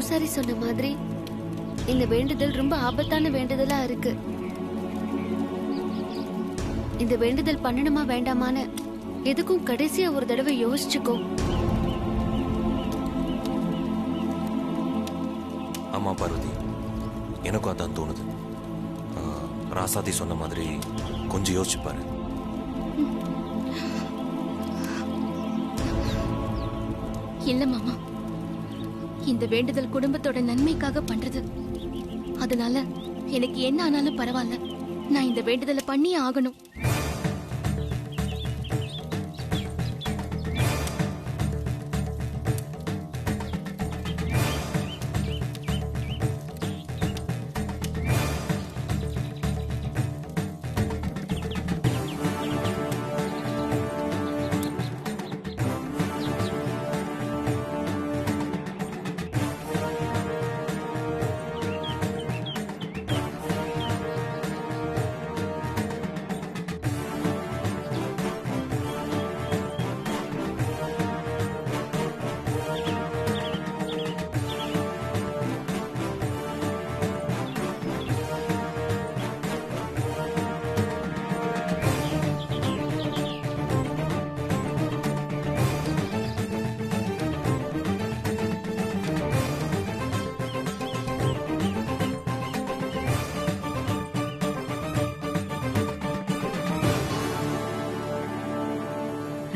பூசாரி சொன்ன மாதிரி இந்த வேண்டுதல் ரொம்ப ஆபத்தான வேண்டுதலா இருக்கு. இந்த வேண்டுதல் பண்ணணுமா வேண்டாமான்னு எதுக்கும் கடைசியா ஒரு தடவை யோசிச்சுக்கோ. ஆமா பார்வதி, எனக்கும் அதான் தோணுது. ராசாதி சொன்ன மாதிரி கொஞ்சம் யோசிச்சுப்பாரு. இல்ல மாமா, இந்த வேண்டுதல் குடும்பத்தோட நன்மைக்காக பண்றது. அதனால எனக்கு என்ன ஆனாலும் பரவாயில்ல, நான் இந்த வேண்டுதலை பண்ணியே ஆகணும்.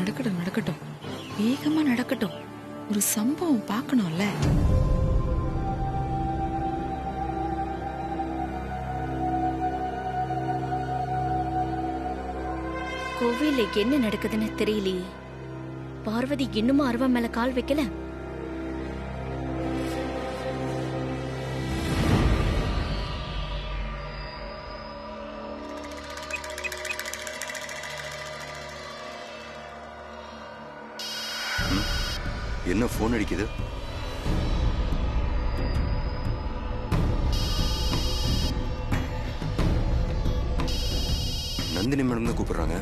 நடக்கட்டும் நடக்கட்டும், வேகமா நடக்கட்டும். ஒரு சம்பவம் பார்க்கணும்ல. கோவில்ல என்ன நடக்குதுன்னு தெரியலையே. பார்வதி இன்னுமா அருவா மேல கால் வைக்கல. என்ன போன் அடிக்குது? நந்தினி மேடம் தான் கூப்பிடுறாங்க.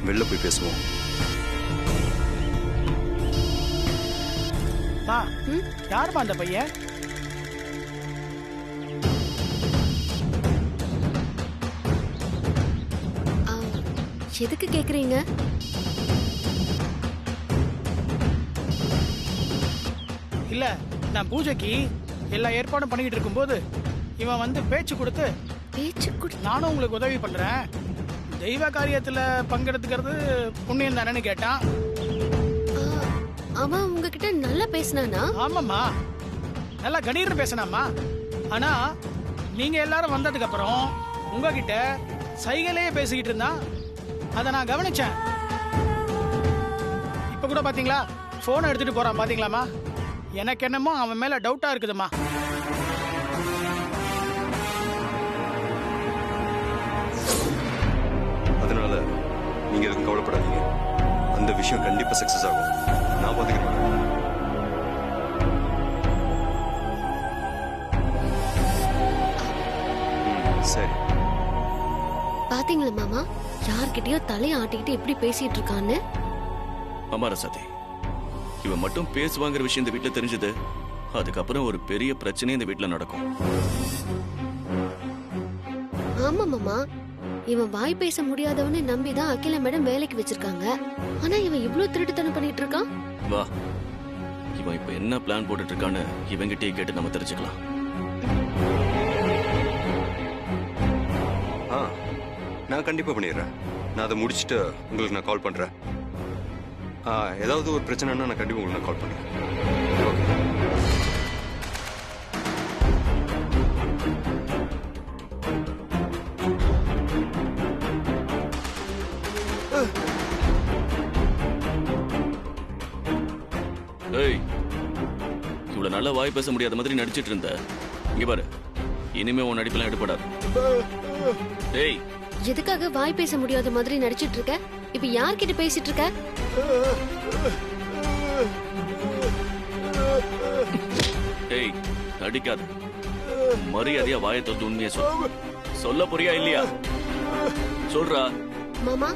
வெளில போய் பேசுவோம். யாருமா அந்த பையன்? எதுக்கு கேக்குறீங்க? இல்ல, நான் பூஜைக்கு எல்லா ஏற்பாடும் பண்ணிக்கிட்டு இருக்கும்போது இவன் வந்து பேச்சு கொடுத்து நானும் உங்களுக்கு உதவி பண்றேன், தெய்வ காரியத்துல பங்கெடுத்துக்கிறது புண்ணியம் தானேன்னு கேட்டான். அவன் உங்ககிட்ட நல்லா பேசினானா? ஆமாம்மா, நல்லா கணீர்னு பேசினாமா. ஆனா நீங்க எல்லாரும் வந்ததுக்கு அப்புறம் உங்ககிட்ட சைகையிலேயே பேசிக்கிட்டு இருந்தான். அதை நான் கவனிச்சேன். இப்ப கூட பாத்தீங்களா, போனை எடுத்துட்டு போறான் பாத்தீங்களாமா? எனக்கு என்னமோ அவன் மேல டவுட்டா இருக்குதுமா. அதனால நீங்க எதுவும் கவலைப்படாதீங்க. அந்த விஷயம் கண்டிப்பா சக்சஸ் ஆகும். நான் பாத்துக்கிறேன். சரி. பாத்தீங்களா மாமா, யார்கிட்டயோ தலைய ஆட்டிக்கிட்டு எப்படி பேசிட்டு இருக்கான்னு? அம்மா ரசாதி, இவன் மட்டும் பேசுவாங்கிற விஷயம் இந்த வீட்டுல தெரிஞ்சது, அதுக்கப்புறம் ஒரு பெரிய பிரச்சனை இந்த வீட்டுல நடக்கும். ஆமா மாமா, இவன் வாய் பேச முடியாதவன்னு நம்பிதான் அகிலா மேடம் வேலைக்கு வச்சிருக்காங்க. ஆனா இவன் இவ்ளோ திருட்டுத்தனம் பண்ணிட்டு இருக்கான். வா, இவன் இப்ப என்ன பிளான் போட்டுட்டு இருக்கான்னு இவங்கிட்டே கேட்டு நம்ம தெரிஞ்சுக்கலாம். நான் கண்டிப்பா பண்ணிடுறேன். நான் அதை முடிச்சுட்டு உங்களுக்கு நான் கால் பண்றேன். ஏதாவது ஒரு பிரச்சனைனா நான் கண்டிப்பா உங்களுக்கு நான் கால் பண்றேன். ஏய், இவ்வளவு நல்லா வாய் பேச முடியாத மாதிரி நடிச்சிட்டு இருந்த. இங்க பாரு, இனிமே உன் நடிப்பெல்லாம் எடுபடாது. டேய், எதுக்காக வாய் பேச முடியாத மாதிரி நடிச்சிட்டு இருக்க? இப்ப யார்கிட்ட பேசிட்டு இருக்க? டேய் நடிக்காத. மரியாதையா வாயை தொட்டு உண்மையை சொல்லு. சொல்ல புரியா இல்லையா? சொல்றா. மாமா,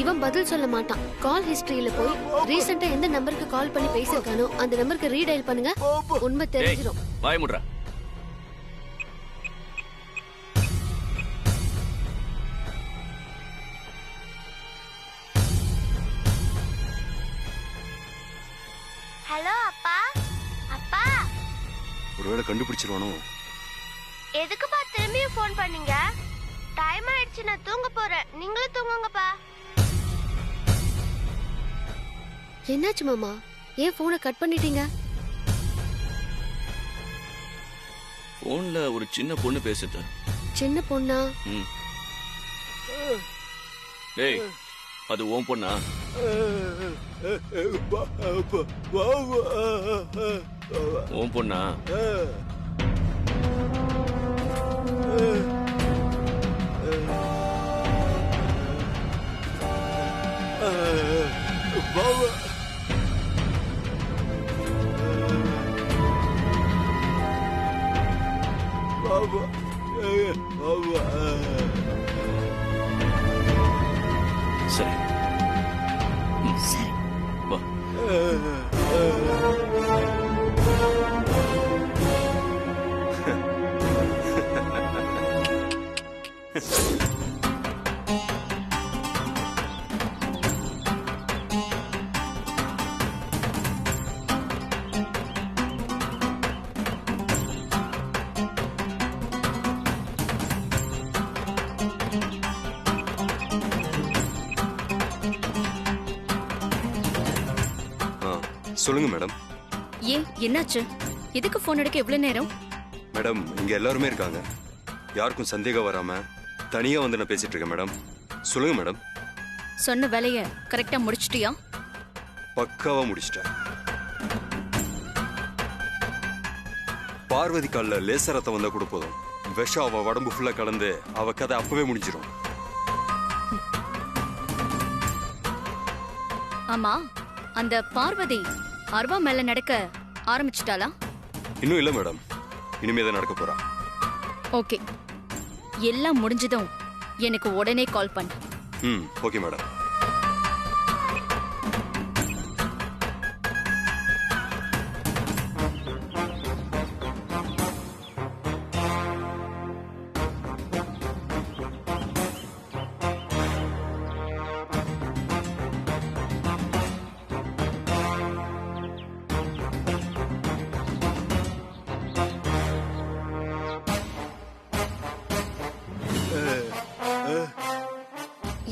இவன் பதில் சொல்ல மாட்டான். கால் ஹிஸ்டரியில போய் ரீசெண்டா எந்த நம்பருக்கு கால் பண்ணி பேசிருக்கானோ அந்த நம்பருக்கு ரீடயல் பண்ணுங்க, உண்மை தெரிஞ்சிடும். வாய முட்றா. ஹலோ அப்பா. அப்பா, ஒருவேளை கண்டுபிடிச்சிருவானோ? எதுக்குப்பா திரும்பியும் ஃபோன் பண்ணீங்க? டைம் ஆயிடுச்சு, நான் தூங்க போறேன். நீங்களும் தூங்குங்கப்பா. என்னாச்சு மாமா, ஏன் போனை கட் பண்ணிட்டீங்க? போன்ல ஒரு சின்ன பொண்ணு பேசுது. சின்ன பொண்ணா? டேய், அது உன் பொண்ணா? உன் பொண்ணா? சரி சரி. வா. சொல்லுங்க மேடம். ஏன் என்னாச்சு? எதுக்கு போன் எடுக்க இவ்வளவு நேரம்? மேடம், இங்க எல்லாருமே இருக்காங்க. யாருக்கும் சந்தேகம் வராம தனியா வந்து நான் பேசிட்டு இருக்கேன் மேடம். சொல்லுங்க மேடம். சொன்ன வேலைய கரெக்டா முடிச்சிட்டியா? பக்காவா முடிச்சிட்டேன். பார்வதி கால்ல லேசர் ரத்தம் வந்தா கூட போதும், விஷம் அவ உடம்பு ஃபுல்லா கலந்து அவ கதை அப்பவே முடிஞ்சிடும். ஆமா, அந்த பார்வதி அர்வா மேல நடக்க ஆரம்பிச்சிட்டாளா? இன்னும் இல்ல மேடம், இனிமே தான் நடக்க போறா. ஓகே, எல்லாம் முடிஞ்சதும் எனக்கு உடனே கால் பண்ணு. Okay madam.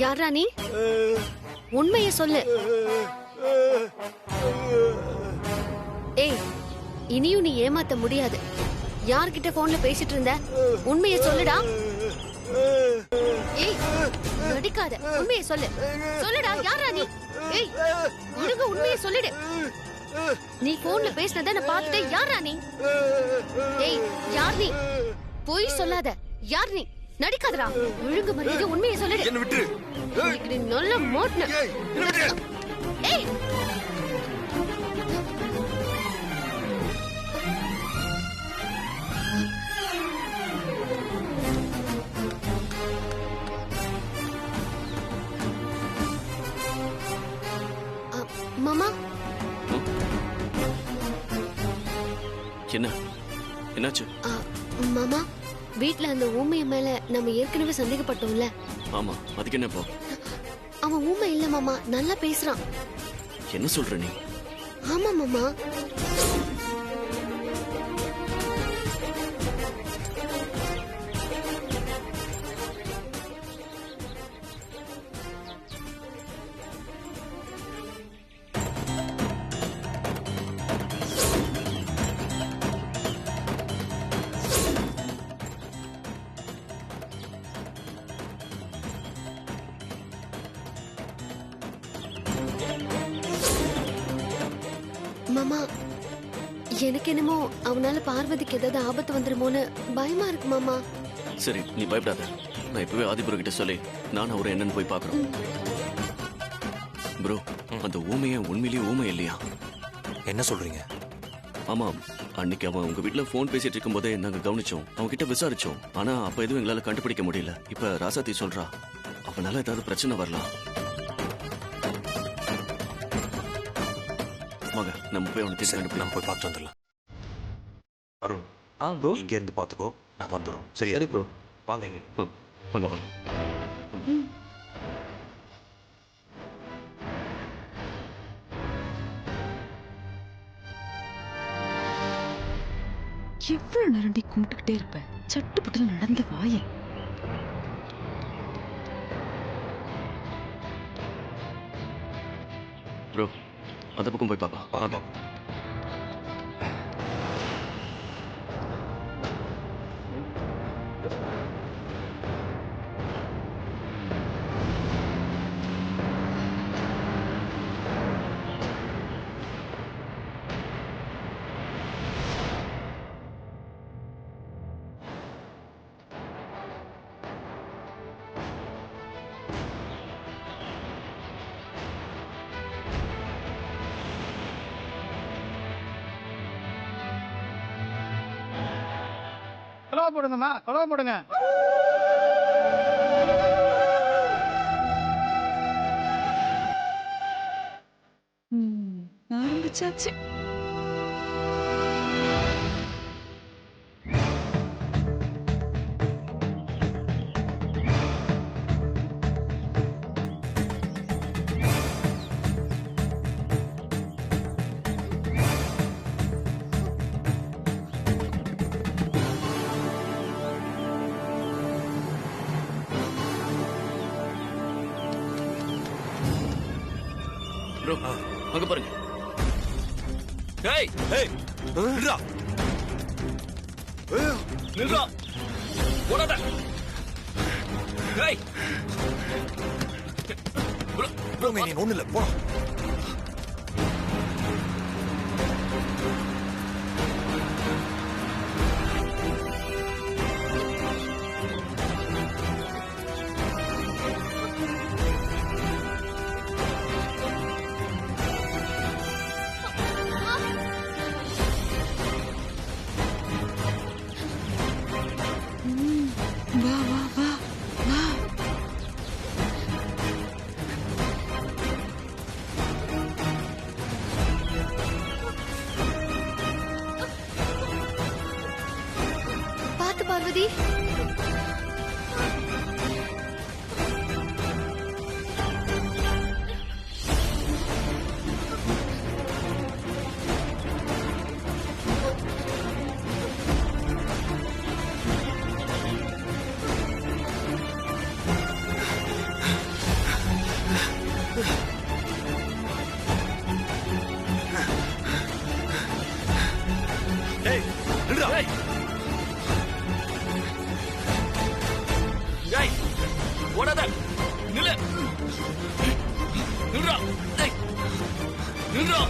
யாரா நீ? உண்மையை சொல்லு. ஏய், இனியும் நீ ஏமாத்த முடியாது. யார்கிட்ட போன்ல பேசிட்டு இருந்த? உண்மையை சொல்லுடா. ஏய், நடிக்காத, உண்மையை சொல்லு. சொல்லுடா, யாரா நீ? ஏய், ஒழுங்கா உண்மையை சொல்லிடு. நீ போன்ல பேசினத நான் பார்த்துட்டேன். யாரா நீ? ஏய், யார் நீ? பொய் சொல்லாத. யார் நீ? நடிக்காதடா. ஒழுங்கு மரியாதை உண்மையை சொல்லிடு. என்ன விட்டு. நீ நல்ல மோட்ன. ஏய், மாமா. என்ன என்னாச்சு? மாமா, வீட்ல அந்த ஊமைய மேல நம்ம ஏற்கனவே சந்தேகப்பட்டோம்ல. ஆமா, அதுக்கு என்ன இப்போ? அவன் ஊமை இல்ல மாமா, நல்லா பேசுறான். என்ன சொல்ற நீ? ஆமா மாமா. மாமா, எனக்கு என்னமோ அவனால பார்வதிக்கு ஏதாவது ஆபத்து வந்துருமோன்னு பயமா இருக்கு மாமா. சரி நீ பயப்படாத. நான் இப்பவே ஆதிபுரம் கிட்ட சொல்லி நான் அவரை என்னன்னு போய் பார்க்கறோம். ப்ரோ, அந்த ஊமைய உண்மையிலேயே ஊமை இல்லையா? என்ன சொல்றீங்க? ஆமா, அன்னைக்கு அவன் உங்க வீட்டுல போன் பேசிட்டு இருக்கும் போதே நாங்க கவனிச்சோம். அவன் கிட்ட விசாரிச்சோம். ஆனா அப்ப எதுவும் எங்களால கண்டுபிடிக்க முடியல. இப்ப ராசாத்தி சொல்றா அவனால ஏதாவது பிரச்சனை வரலாம். வாங்க நம்ம போய் அவனை தேடி கண்டுபிடிக்கலாம். நம்ம போய் பார்த்து வந்துடலாம். அருண், இங்க இருந்து பாத்துக்கோ, நான் வந்துடும். சரி ப்ரோ, வாங்க. வாங்க வாங்க. எவ்வளவு நேரண்டி கும்பிட்டுக்கிட்டே இருப்பேன். சட்டுப்பட்டு நடந்து வாயே. ப்ரோ, அந்த பக்கம் போய் பார்க்கலாம். கலவா போடுங்கம்மா, கலவா போடுங்க. ஆரம்பிச்சாச்சு. ப்ரோ, அங்க பாருங்க. டேய் ஏய், நில்றா. நில்றா. ஓடாத. டேய். ப்ரோ, நீ ஒண்ணு இல்ல, போடா. வா வா வா வா. பாத்து பார்வதி. ஏய், நில்றா. டேய். ஓடாத. நில்லு. நில்றா. டேய். நில்றா.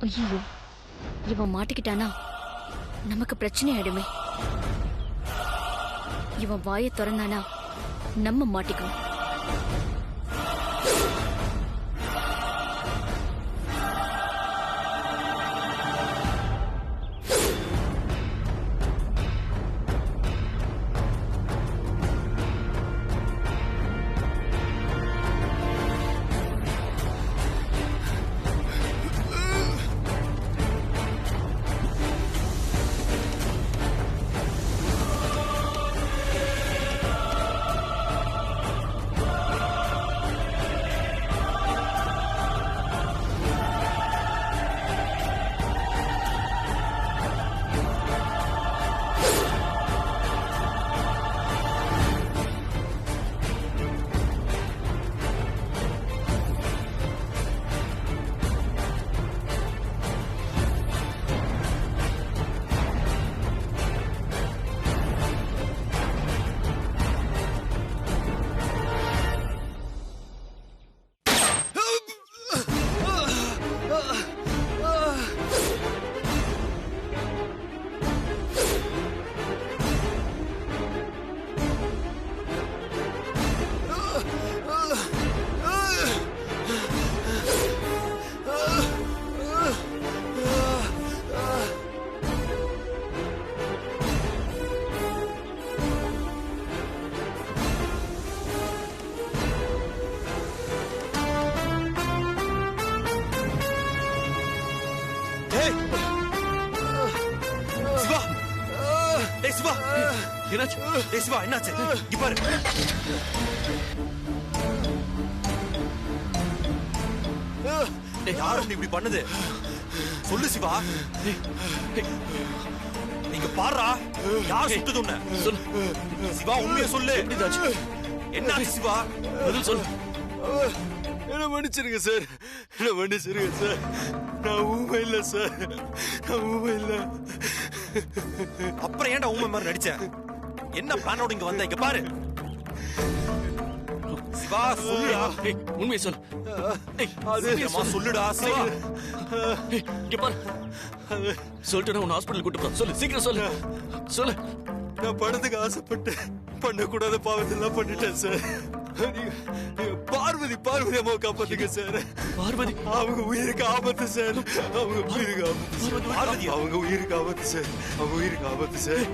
ஐயோ, இவன் மாட்டிக்கிட்டானா நமக்கு பிரச்சனை ஆயிடுமே. இவன் வாயை திறந்தானா நம்ம மாட்டிக்குவோம். என்னாச்சு? ஏய் சிவா, என்னாச்சு? இங்க பாரு. யாரு இப்படி பண்ணது? சொல்லு சிவா. நீங்க பாருடா. யார் சுட்டது உன்னை? சொல்லு சிவா, உண்மையை சொல்லு. எப்படிதாச்சு? என்னாச்சு சிவா? பதில் சொல்லு. என்ன மன்னிச்சிருங்க சார், என்ன மன்னிச்சிருங்க சார். நான் ஊமை இல்லை சார், நான் ஊமை இல்லை. அப்புறம் ஏன்டா ஊமை மாதிரி நடிச்ச? என்ன பிளானோட இங்க வந்த? இங்க பாரு சிவா, சொல்லுடா. உண்மையை சொல்லு. சீக்கிரமா சொல்லுடா சிவா. இங்க பாரு, சொல்லிட்டு உன்னை ஹாஸ்பிட்டல் கூட்டு போ. சொல்லு, சீக்கிரம் சொல்லு. சொல்லு. நான் பணத்துக்கு ஆசைப்பட்டு பண்ணக்கூடாத பாவத்தெல்லாம் பண்ணிட்டேன் சார். பார்வதி அம்மாவை காப்பாத்துங்க சார். பார்வதி அவங்க உயிருக்கு ஆபத்து சார். அவங்க உயிருக்கு ஆபத்து. பார்வதி அவங்க உயிருக்கு ஆபத்து சார். அவங்க உயிருக்கு ஆபத்து சார்.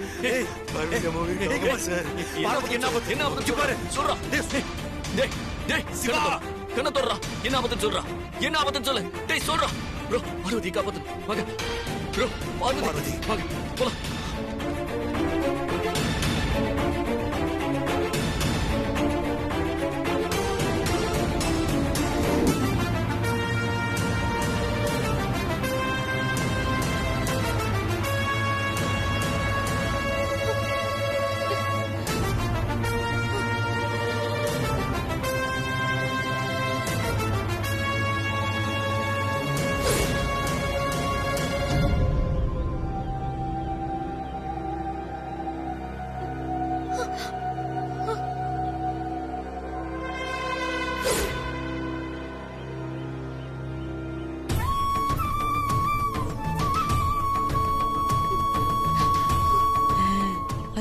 பார்வதி அம்மா உயிருக்கு ஆபத்து சார். பார்வதி என்ன ஆபத்து? என்ன ஆபத்து பாரு. சொல்றா. டேய் டேய் சிவா, கண்ண தோறா. என்ன ஆபத்துன்னு சொல்றா. என்ன ஆபத்துன்னு சொல்லு. டேய் சொல்றா. ப்ரோ, பார்வதி காப்பாத்து. வாங்க ப்ரோ, பார்வதி வாங்க போலாம்.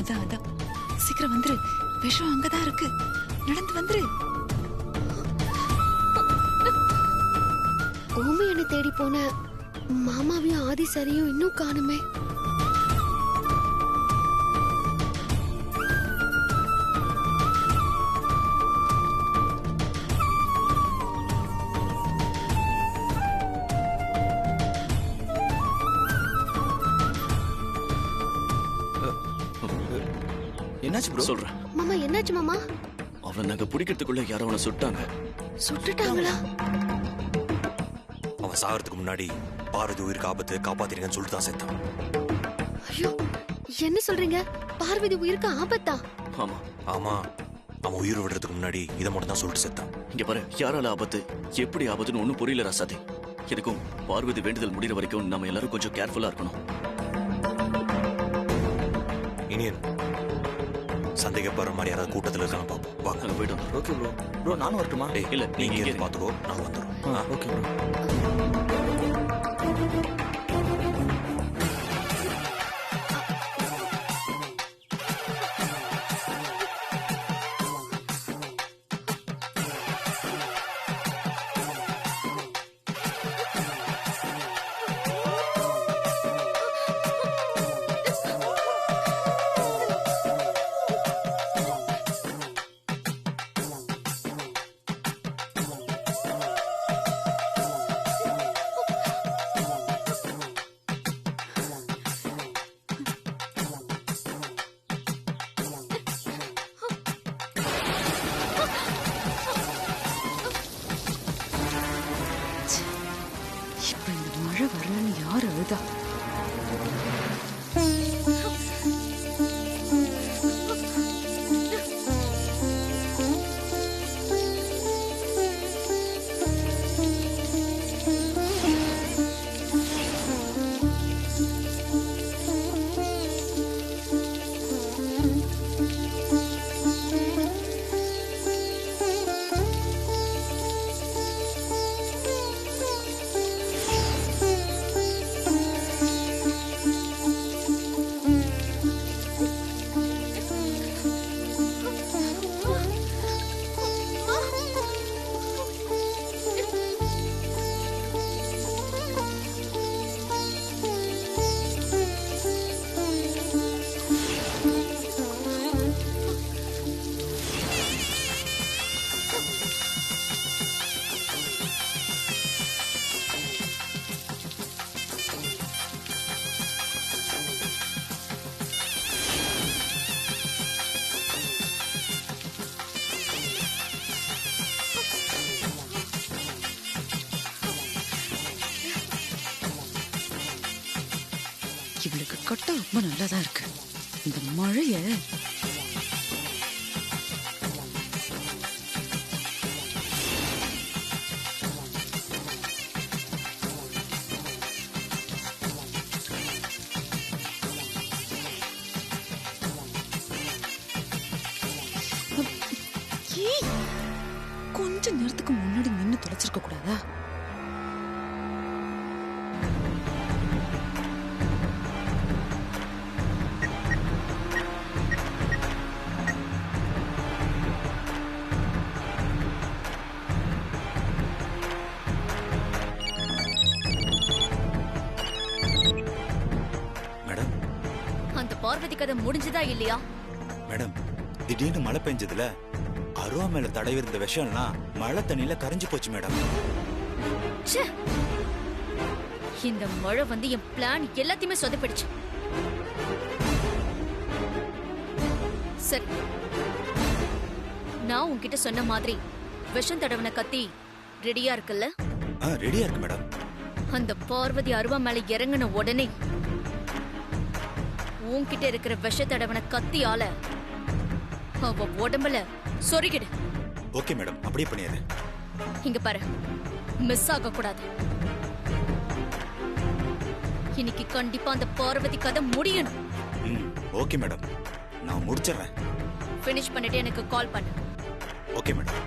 அதான் சீக்கிரம் வந்துரு. விஷம் அங்கதான் இருக்கு. நடந்து வந்துரு. ஊமையனை தேடி போன மாமாவையும் ஆதி சரியும் இன்னும் காணுமே. என்னாச்சு ப்ரோ? சொல்றேன். மாமா என்னாச்சு மாமா? அவன் நாங்க பிடிக்கிறதுக்குள்ள யாரோ அவனை சுட்டாங்க. சுட்டுட்டாங்களா? அவன் சாகிறதுக்கு முன்னாடி பார்வதி உயிருக்கு ஆபத்து, காப்பாத்திருங்கன்னு சொல்லிட்டு தான் செத்தான். ஐயோ, என்ன சொல்றீங்க? பார்வதி உயிருக்கு ஆபத்தா? ஆமா ஆமா, அவன் உயிர் விடுறதுக்கு முன்னாடி இதை மட்டும் தான் சொல்லிட்டு செத்தான். இங்க பாரு, யாரால ஆபத்து, எப்படி ஆபத்துன்னு ஒண்ணும் புரியல ராசாதி. எதுக்கும் பார்வதி வேண்டுதல் முடிகிற வரைக்கும் நம்ம எல்லாரும் கொஞ்சம் கேர்ஃபுல்லா இருக்கணும். இனியன், சந்தேகப்படுற மாதிரி யாராவது கூட்டத்தில் இருக்காங்க பாப்போம். வாங்க நாங்க போயிட்டு வந்தோம். Okay bro. ப்ரோ நானும் வரட்டுமா? இல்ல, நீங்க இங்கே பாத்துக்கோ, நான் வந்துடுறோம். Okay bro. இப்ப இந்த மழை வரலன்னு யார் அழுதா? இவளுக்கு கட்டம் ரொம்ப நல்லாதான் இருக்கு. இந்த மழைய கொஞ்ச நேரத்துக்கு முன்னாடி நின்னு தொலைச்சிருக்க கூடாதா? மேடம் அந்த பார்வதி கதை முடிஞ்சதா இல்லையா? மேடம், திடீர்னு மழை பெஞ்சதுல அருவா மேல தடவி இருந்த விஷம்லாம் மழை தண்ணியில கரைஞ்சு போச்சு மேடம். ச்சே, இந்த மழை வந்து என் பிளான் எல்லாத்தையுமே சொதப்பிடுச்சு. சரி, நான் உன்கிட்ட சொன்ன மாதிரி விஷம் தடவன கத்தி ரெடியா இருக்குல்ல? ரெடியா இருக்கு மேடம். அந்த பார்வதி அருவா மேல இறங்கின உடனே உன்கிட்ட இருக்கிற விஷ தடவன கத்தியால அவ உடம்புல சொருகிடு. ஓகே மேடம், அப்படியே பண்ணிடுறேன். இங்க பாரு, மிஸ் ஆக கூடாது. இன்னைக்கு கண்டிப்பா அந்த பார்வதி கதை முடியணும். ஓகே மேடம், நான் முடிச்சிடுறேன். ஃபினிஷ் பண்ணிட்டு எனக்கு கால் பண்ணு. Okay madam.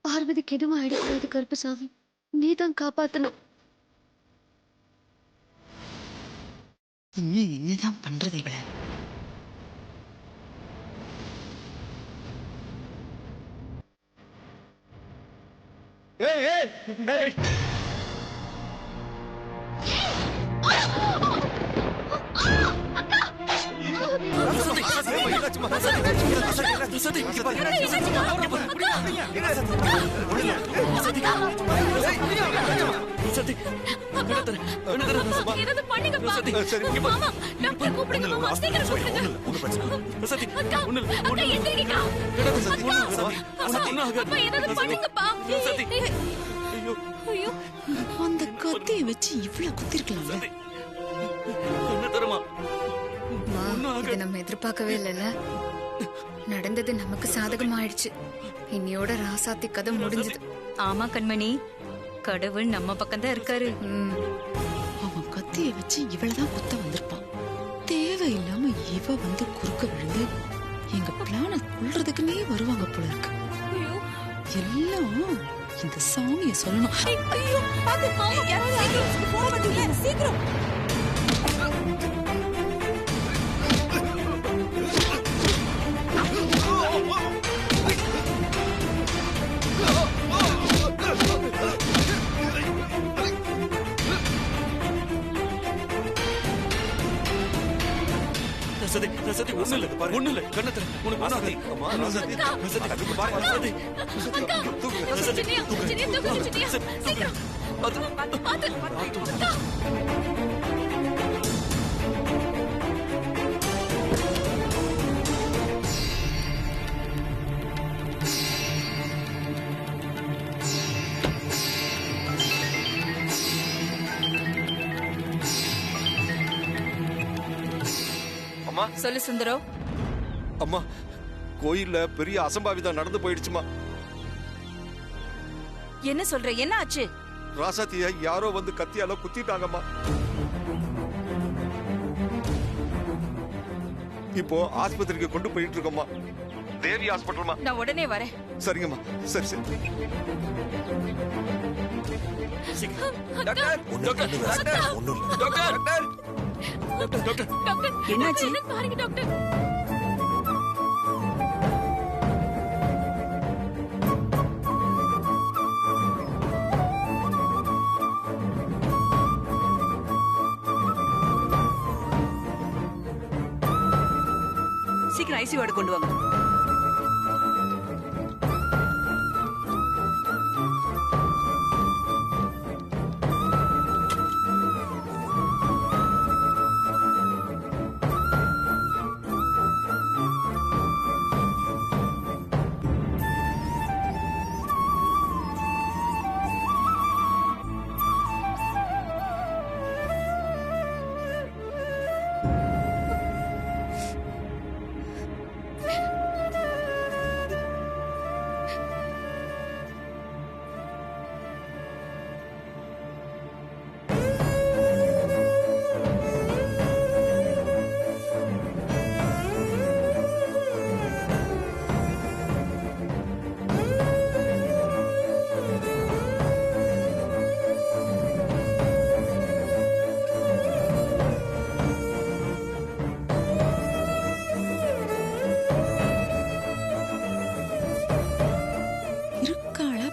பார்வதிக்கு எதுவும் ஆயிடக்கூடாது கருப்பசாமி, நீதான் காப்பாத்தணும். என்னதான் பண்றது இவள? அந்த கத்தியை வச்சு இவ்வளவு குத்திருக்கலாம். என்ன தருமா இதை நம்ம எதிர்பார்க்கவே இல்லைல்ல. நடந்தது நமக்கு சாதகமாயிடுச்சு. இன்னையோட ராசாத்தி கதை முடிஞ்சது. ஆமா கண்மணி, கடவுள் நம்ம பக்கம் தான் இருக்காரு. அவன் கத்திய வச்சு இவளதான் குத்த வந்திருப்பான். தேவையில்லாம இவ வந்து குறுக்க விழுந்து எங்க பிளான கொள்றதுக்குன்னே வருவாங்க போல இருக்கு. எல்லாம் இந்த சாமிய சொல்லணும். சீக்கிரம் ரசதி ஒண்ணு இல்ல கண்ணத்துல உனக்கு ராசாத்தி, அம்மா, ராசாத்தி, அதுக்கு பாரு, ராசாத்தி. அம்மா, சொல்லு சுந்தரம். அம்மா, கோயில்ல பெரிய அசம்பாவிதம் நடந்து போயிடுச்சுமா. என்ன சொல்ற? என்ன ஆச்சு? ராசாத்திய யாரோ வந்து கத்தியால குத்திட்டாங்கம்மா. இப்போ ஆஸ்பத்திரிக்கு கொண்டு போயிட்டு இருக்கோம்மா. தேவி ஹாஸ்பிட்டல்மா. நான் உடனே வரேன். சரிங்கம்மா, சரி சரி. என்னாச்சு? பாருங்க டாக்டர். சீக்கிரம் ஐசியூ வார்டு கொண்டு வாங்க.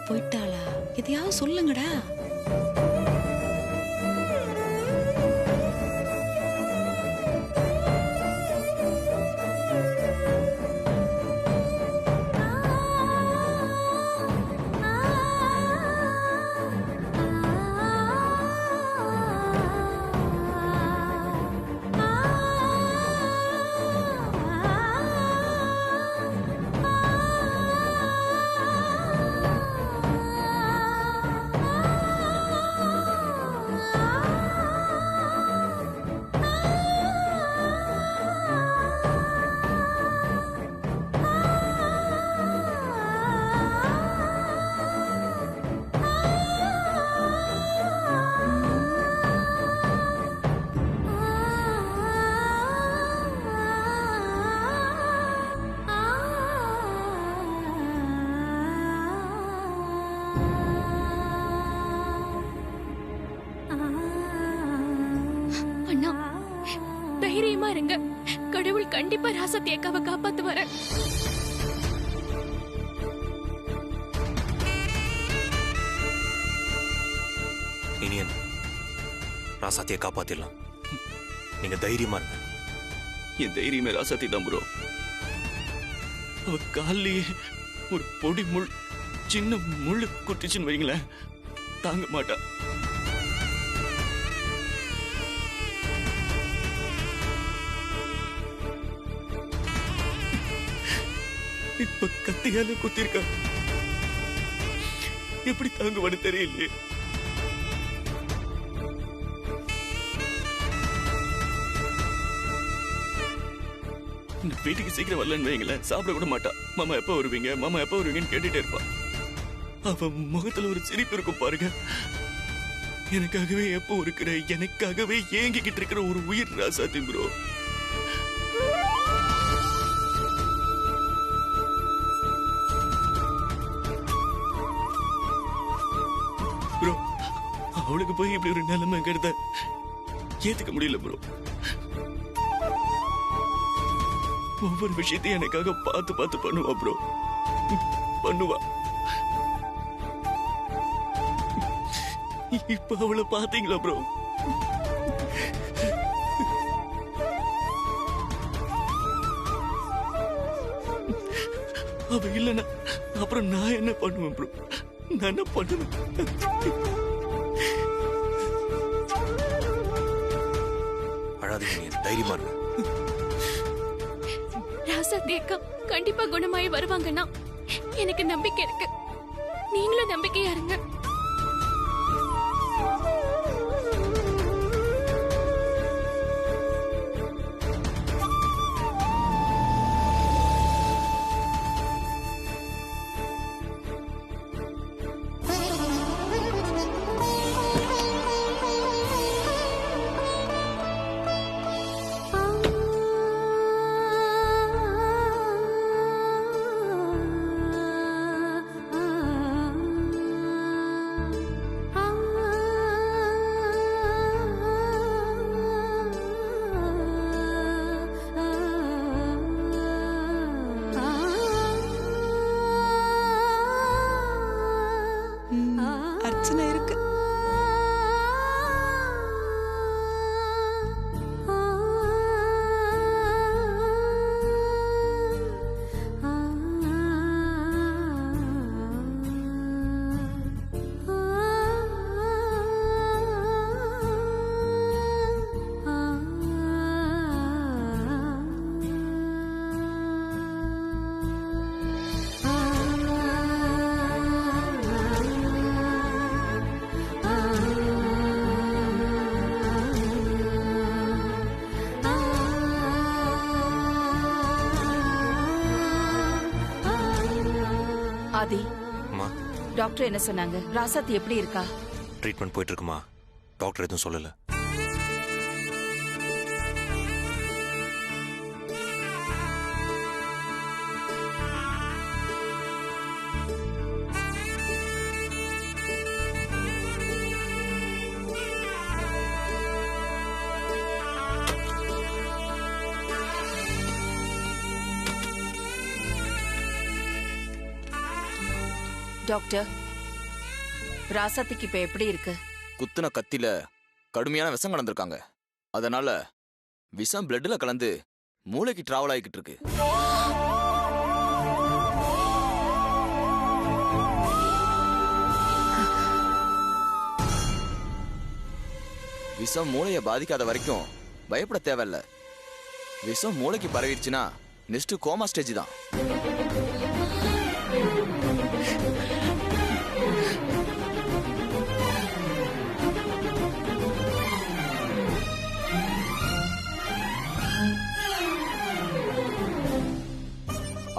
போயிட்டாளா? எதையாவது சொல்லுங்கடா. தைரியமா இருங்க. கடவுள் கண்டிப்பா ராசாத்தி அக்காவை காப்பாத்துவாரு. இனியன், ராசாத்தியை காப்பாத்திடலாம். நீங்க தைரியமா இருங்க. என் தைரியமே ராசாத்தி தான் ப்ரோ. அவ காலிலேயே ஒரு பொடி முள், சின்ன முள்ளு குட்டிச்சுன்னு வைங்களேன், தாங்க மாட்டா. இப்ப கத்தியால குத்திருக்கா. எப்படி தாங்குவான்னு தெரியலையே. வீட்டுக்கு சீக்கிரம் வரலன்னு வைங்களேன், சாப்பிட கூட மாட்டா. மாமா எப்ப வருவீங்க, மாமா எப்ப வருவீங்கன்னு கேட்டுட்டே இருப்பா. அவ முகத்துல ஒரு சிரிப்பு இருக்கும் பாருங்க. எனக்காகவே எப்போ இருக்கிற, எனக்காகவே ஏங்கிக்கிட்டு இருக்கிற ஒரு உயிர் ராசாத்தி ப்ரோ. ப்ரோ, அவளுக்கு போய் இப்படி ஒரு நிலைமைங்கிறத ஏத்துக்க முடியல ப்ரோ. ஒவ்வொரு விஷயத்தையும் எனக்காக பார்த்து பார்த்து பண்ணுவா ப்ரோ, பண்ணுவா. இப்ப அவளை பாத்தீங்களா ப்ரோ? அவ இல்லைன்னா அப்புறம் நான் என்ன பண்ணுவேன் ப்ரோ? நான் என்ன பண்ணுவேன்? அழாதீங்க, தைரியமா இருங்க. ராசாத்தி அக்கா கண்டிப்பா குணமாயி வருவாங்கன்னா எனக்கு நம்பிக்கை இருக்கு. நீங்களும் நம்பிக்கையா இருங்க. அர்ச்சனை இருக்கு. ஆதி, அம்மா, டாக்டர் என்ன சொன்னாங்க? ராசாத்தி எப்படி இருக்கா? ட்ரீட்மெண்ட் போயிட்டு இருக்குமா. டாக்டர் எதுவும் சொல்லல. டாக்டர், ராசாத்திக்கு இப்ப எப்படி இருக்கு? குத்துன கத்தில கடுமையான விஷம் கலந்துருக்காங்க. அதனால விஷம் பிளட்ல கலந்து மூளைக்கு டிராவல் ஆகிக்கிட்டு இருக்கு. விஷம் மூளையை பாதிக்காத வரைக்கும் பயப்பட தேவையில்ல. விஷம் மூளைக்கு பரவிடுச்சுன்னா நெக்ஸ்ட் கோமா ஸ்டேஜ் தான்.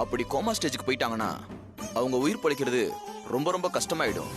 அப்படி கோமா ஸ்டேஜுக்கு போயிட்டாங்கன்னா அவங்க உயிர் பழிக்கிறது ரொம்ப ரொம்ப கஷ்டமாயிடும்.